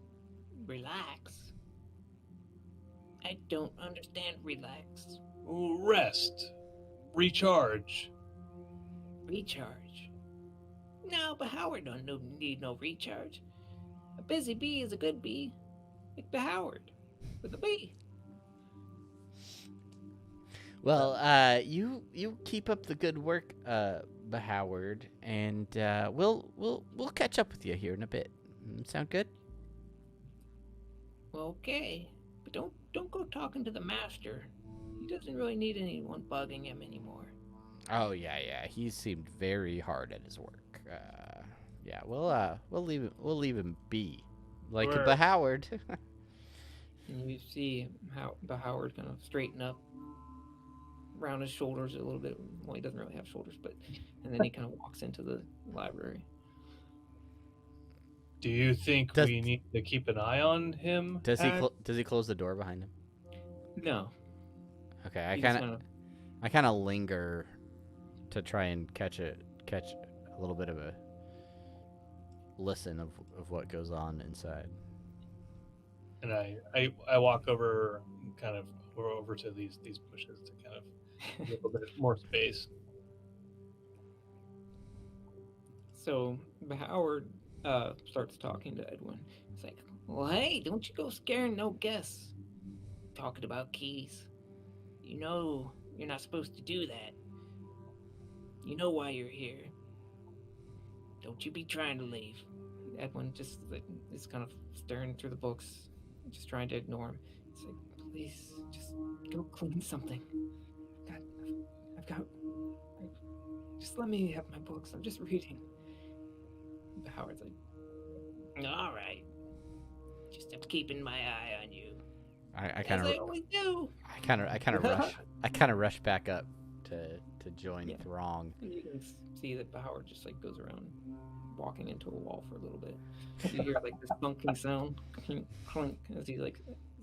relax. I don't understand relax. Rest. Recharge. Recharge. No, but Howard don't need no recharge. A busy bee is a good bee. Like the Howard. With a bee. Well, you keep up the good work, Howard, and we'll catch up with you here in a bit. Sound good? Okay. But don't go talking to the master. He doesn't really need anyone bugging him anymore. Oh yeah. He seemed very hard at his work. Yeah, we'll leave him be, like Sure. the Howard. and you see how Howard kind of straighten up around his shoulders a little bit. Well, he doesn't really have shoulders, and then he kind of walks into the library. Do you think we need to keep an eye on him? Does he close the door behind him? No. Okay, He just kinda- I kind of linger to try and catch a little bit of a listen of what goes on inside. And I walk over, kind of over to these bushes to kind of give a bit more space. So Howard starts talking to Edwin. It's like, well, hey, don't you go scaring no guests. Talking about keys. You know you're not supposed to do that. You know why you're here. Don't you be trying to leave. Edwin just is kind of staring through the books, just trying to ignore him. It's like, please, just go clean something. Just let me have my books. I'm just reading. But Howard's like, all right. Just am keeping my eye on you. I kind As I of always do. I kind of rush back up to join Yeah. Throng. and you can see that Howard just like goes around walking into a wall for a little bit. You hear like this bunking sound, clink, clink, as he like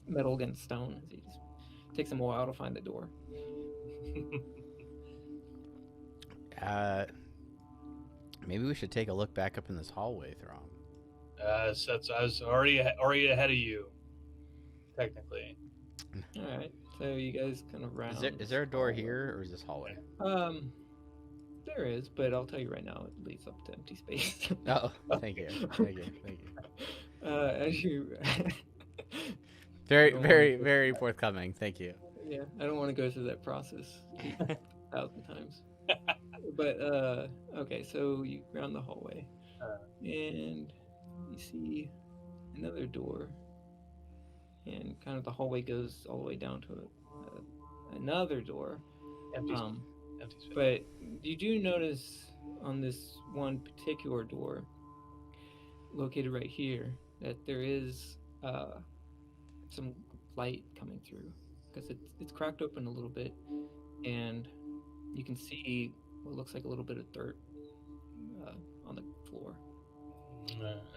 metal against stone. As he just takes him a while to find the door. Maybe we should take a look back up in this hallway, Throng. So I was already ahead of you, technically. All right, so you guys kind of round. Is there a door here, or is this hallway? There is, but I'll tell you right now, it leads up to empty space. Oh, thank you. As you, Very, Don't very, worry. very forthcoming. Thank you. yeah, I don't want to go through that process 1,000 times. But okay, so you round the hallway, and you see another door, and kind of the hallway goes all the way down to another door. Empty, Um, empty space. But you do notice on this one particular door, located right here, that there is some light coming through, because it's cracked open a little bit, and you can see what looks like a little bit of dirt on the floor.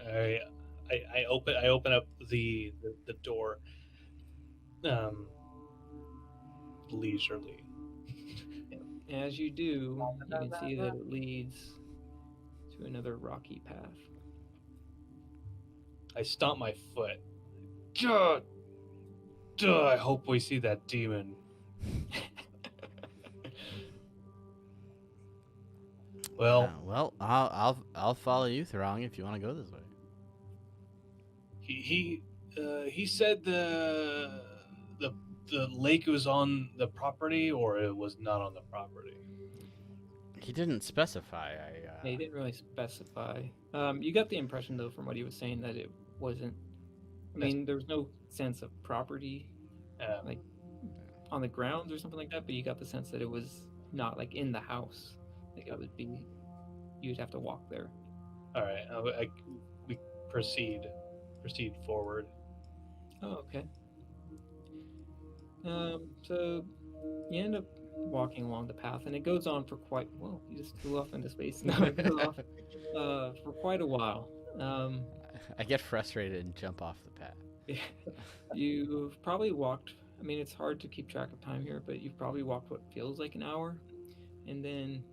I open up the door, leisurely. As you do, you can see that it leads to another rocky path. I stomp my foot. Duh! Duh! I hope we see that demon. Well, well, I'll follow you, Throng, if you want to go this way. he said the lake was on the property, or it was not on the property. He didn't specify. Yeah, he didn't really specify. You got the impression, though, from what he was saying, that it wasn't. I mean, there was no sense of property, like on the grounds or something like that. But you got the sense that it was not like in the house. Like it would be, you'd have to walk there. All right, we proceed forward. Oh, okay. So you end up walking along the path, and it goes on for quite. Well, you just flew off into space. No, it goes off for quite a while. I get frustrated and jump off the path. You've probably walked. I mean, it's hard to keep track of time here, but you've probably walked what feels like an hour, and then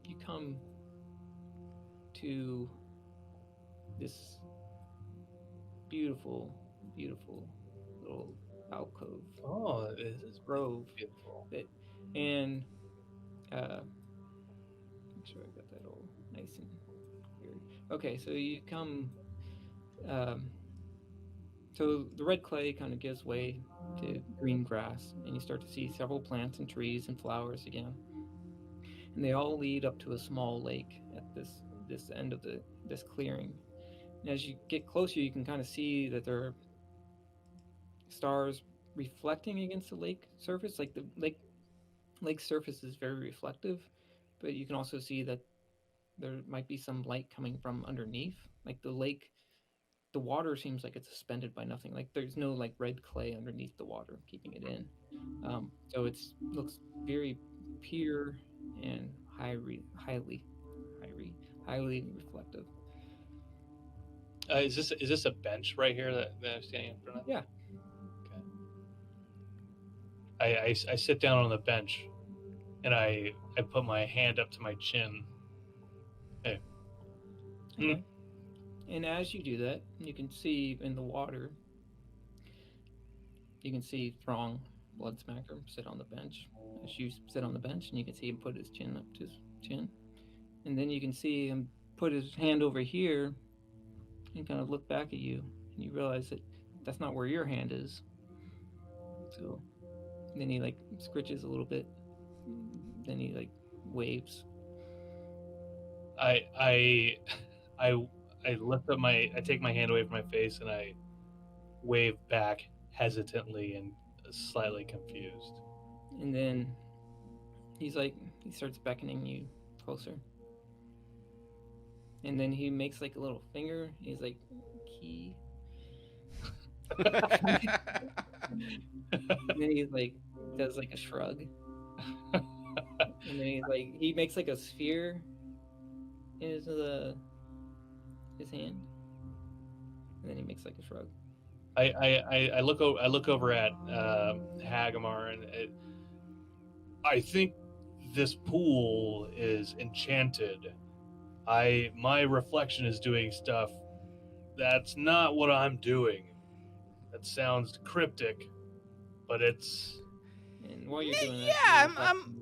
you come to this beautiful little alcove. Oh, this is grove. beautiful. And make sure I got that all nice and clear. Okay, so you come. So the red clay kind of gives way to green grass, and you start to see several plants and trees and flowers again. And they all lead up to a small lake at this end of this clearing. And as you get closer, you can kind of see that there are stars reflecting against the lake surface. Like the lake surface is very reflective, but you can also see that there might be some light coming from underneath. Like the lake, the water seems like it's suspended by nothing. Like there's no like red clay underneath the water keeping it in. So it looks very pure and highly reflective. Is this a bench right here that I'm standing in front of? Yeah. Okay. I sit down on the bench, and I put my hand up to my chin. Hey. Okay. And as you do that, you can see in the water, you can see Throng, Bloodsmacker, sit on the bench. As you sit on the bench, and you can see him put his chin up to his chin. And then you can see him put his hand over here and kind of look back at you. And you realize that that's not where your hand is. So then he like scritches a little bit. Then he like waves. I lift up I take my hand away from my face, and I wave back hesitantly and slightly confused. And then he starts beckoning you closer. And then he makes like a little finger. He's like, key. And then he like does like a shrug. And then he makes like a sphere in his hand. And then he makes like a shrug. I look over at Hagamar, and I think this pool is enchanted. My reflection is doing stuff that's not what I'm doing. That sounds cryptic, but it's. And while you're doing that,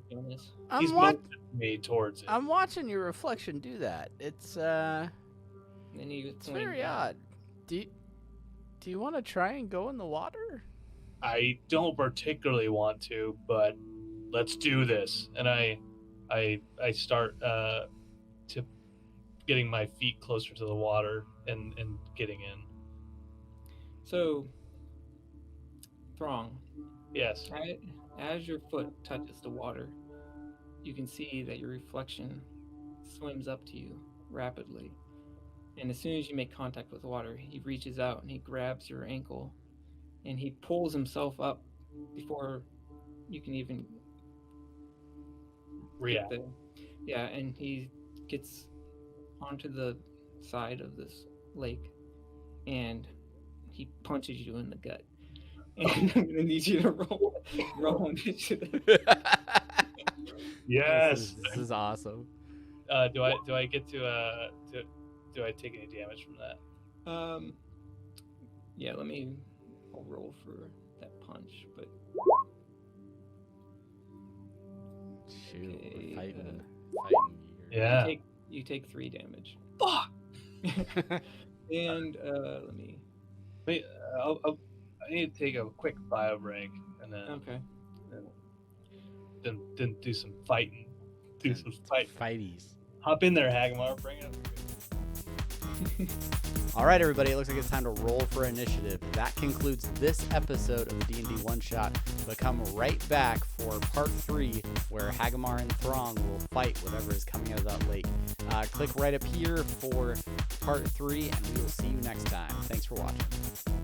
yeah, he's motioning me towards it. I'm watching your reflection do that. It's it's very odd. Do you want to try and go in the water? I don't particularly want to, but let's do this. And I start to getting my feet closer to the water and getting in. So, Throng. Yes. As your foot touches the water, you can see that your reflection swims up to you rapidly. And as soon as you make contact with the water, he reaches out and he grabs your ankle and he pulls himself up before you can even react. And he gets onto the side of this lake and he punches you in the gut. And I'm gonna need you to roll initiative. Yes. This is awesome. Do I get to do I take any damage from that? Yeah, I'll roll for that punch, but Shoot, Okay, we're fighting here. Yeah. you take 3 damage. Fuck. And let me. Wait, I need to take a quick bio break and then Okay. then do some fighting. Do some Fighties. Hop in there, Hagamar. Bring it up. All right, everybody. It looks like it's time to roll for initiative. That concludes this episode of D&D One Shot. But come right back for part 3, where Hagamar and Throng will fight whatever is coming out of that lake. Click right up here for part 3, and we will see you next time. Thanks for watching.